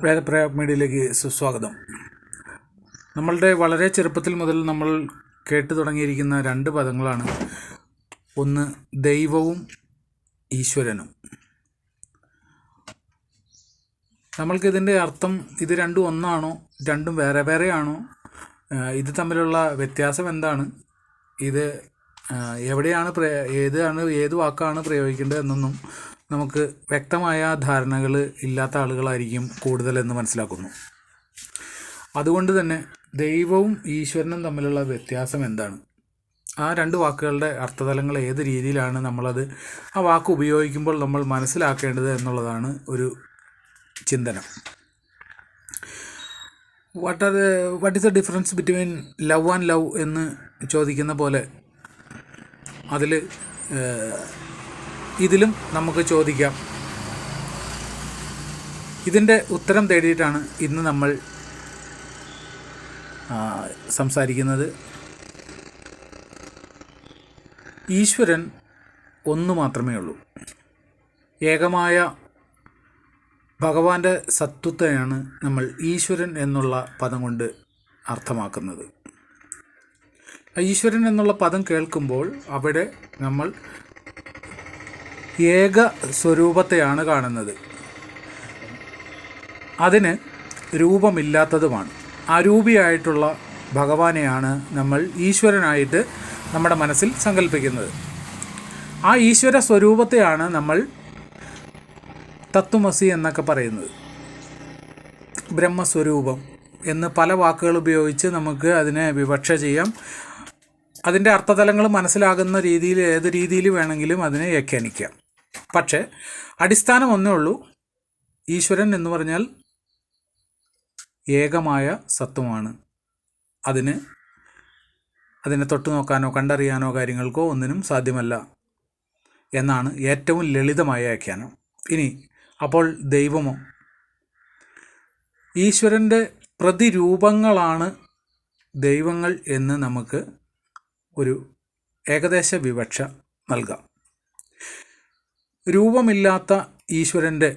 വേദപ്രയാഗ് മീഡിയയിലേക്ക് സുസ്വാഗതം. നമ്മളുടെ വളരെ ചെറുപ്പത്തിൽ മുതൽ നമ്മൾ കേട്ടു തുടങ്ങിയിരിക്കുന്ന രണ്ട് പദങ്ങളാണ്. ഒന്ന് ദൈവവും ഈശ്വരനും. നമ്മൾക്കിതിൻ്റെ അർത്ഥം ഇത് രണ്ടും ഒന്നാണോ, രണ്ടും വേറെ വേറെയാണോ, ഇത് തമ്മിലുള്ള വ്യത്യാസം എന്താണ്, ഇത് എവിടെയാണ് ഏത് വാക്കാണ് പ്രയോഗിക്കേണ്ടത് എന്നൊന്നും നമുക്ക് വ്യക്തമായ ധാരണകൾ ഇല്ലാത്ത ആളുകളായിരിക്കും കൂടുതലെന്ന് മനസ്സിലാക്കുന്നു. അതുകൊണ്ട് തന്നെ ദൈവവും ഈശ്വരനും തമ്മിലുള്ള വ്യത്യാസം എന്താണ്, ആ രണ്ട് വാക്കുകളുടെ അർത്ഥതലങ്ങൾ ഏത് രീതിയിലാണ് നമ്മളത് ആ വാക്ക് ഉപയോഗിക്കുമ്പോൾ നമ്മൾ മനസ്സിലാക്കേണ്ടത് എന്നുള്ളതാണ് ഒരു ചിന്തനം. What is the difference between love and love എന്ന് ചോദിക്കുന്ന പോലെ ഇതിലും നമുക്ക് ചോദിക്കാം. ഇതിൻ്റെ ഉത്തരം തേടിയിട്ടാണ് ഇന്ന് നമ്മൾ സംസാരിക്കുന്നത്. ഈശ്വരൻ ഒന്നു മാത്രമേ ഉള്ളൂ. ഏകമായ ഭഗവാന്റെ സത്വത്തെയാണ് നമ്മൾ ഈശ്വരൻ എന്നുള്ള പദം കൊണ്ട് അർത്ഥമാക്കുന്നത്. ഈശ്വരൻ എന്നുള്ള പദം കേൾക്കുമ്പോൾ അവിടെ നമ്മൾ ഏക സ്വരൂപത്തെയാണ് കാണുന്നത്. അതിന് രൂപമില്ലാത്തതുമാണ്. അരൂപിയായിട്ടുള്ള ഭഗവാനെയാണ് നമ്മൾ ഈശ്വരനായിട്ട് നമ്മുടെ മനസ്സിൽ സങ്കല്പിക്കുന്നത്. ആ ഈശ്വര സ്വരൂപത്തെയാണ് നമ്മൾ തത്വമസി എന്നൊക്കെ പറയുന്നത്. ബ്രഹ്മസ്വരൂപം എന്ന് പല വാക്കുകൾ ഉപയോഗിച്ച് നമുക്ക് അതിനെ വിവക്ഷ ചെയ്യാം. അതിൻ്റെ അർത്ഥതലങ്ങൾ മനസ്സിലാകുന്ന രീതിയിൽ ഏത് രീതിയിൽ വേണമെങ്കിലും അതിനെ വ്യാഖ്യാനിക്കാം. പക്ഷേ അടിസ്ഥാനം ഒന്നേ ഉള്ളൂ. ഈശ്വരൻ എന്ന് പറഞ്ഞാൽ ഏകമായ സത്വമാണ്. അതിനെ തൊട്ടു നോക്കാനോ കണ്ടറിയാനോ കാര്യങ്ങൾക്കോ ഒന്നിനും സാധ്യമല്ല എന്നാണ് ഏറ്റവും ലളിതമായ വ്യാഖ്യാനം. ഇനി അപ്പോൾ ദൈവമോ? ഈശ്വരൻ്റെ പ്രതിരൂപങ്ങളാണ് ദൈവങ്ങൾ എന്ന് നമുക്ക് ഒരു ഏകദേശ വിവക്ഷ നൽകാം. രൂപമില്ലാത്ത ഈശ്വരൻ്റെ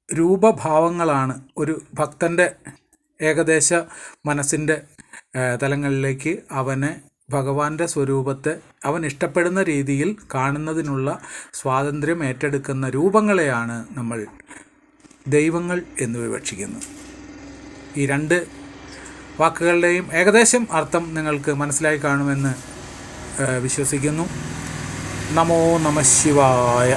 രൂപഭാവങ്ങളാണ് ഒരു ഭക്തൻ്റെ ഏകദേശ മനസ്സിൻ്റെ തലങ്ങളിലേക്ക് അവനെ ഭഗവാന്റെ സ്വരൂപത്തെ അവൻ ഇഷ്ടപ്പെടുന്ന രീതിയിൽ കാണുന്നതിനുള്ള സ്വാതന്ത്ര്യം ഏറ്റെടുക്കുന്ന രൂപങ്ങളെയാണ് നമ്മൾ ദൈവങ്ങൾ എന്ന് വിവക്ഷിക്കുന്നത്. ഈ രണ്ട് വാക്കുകളുടെയും ഏകദേശം അർത്ഥം നിങ്ങൾക്ക് മനസ്സിലായി കാണുമെന്ന് വിശ്വസിക്കുന്നു. നമോ നമഃ ശിവായ.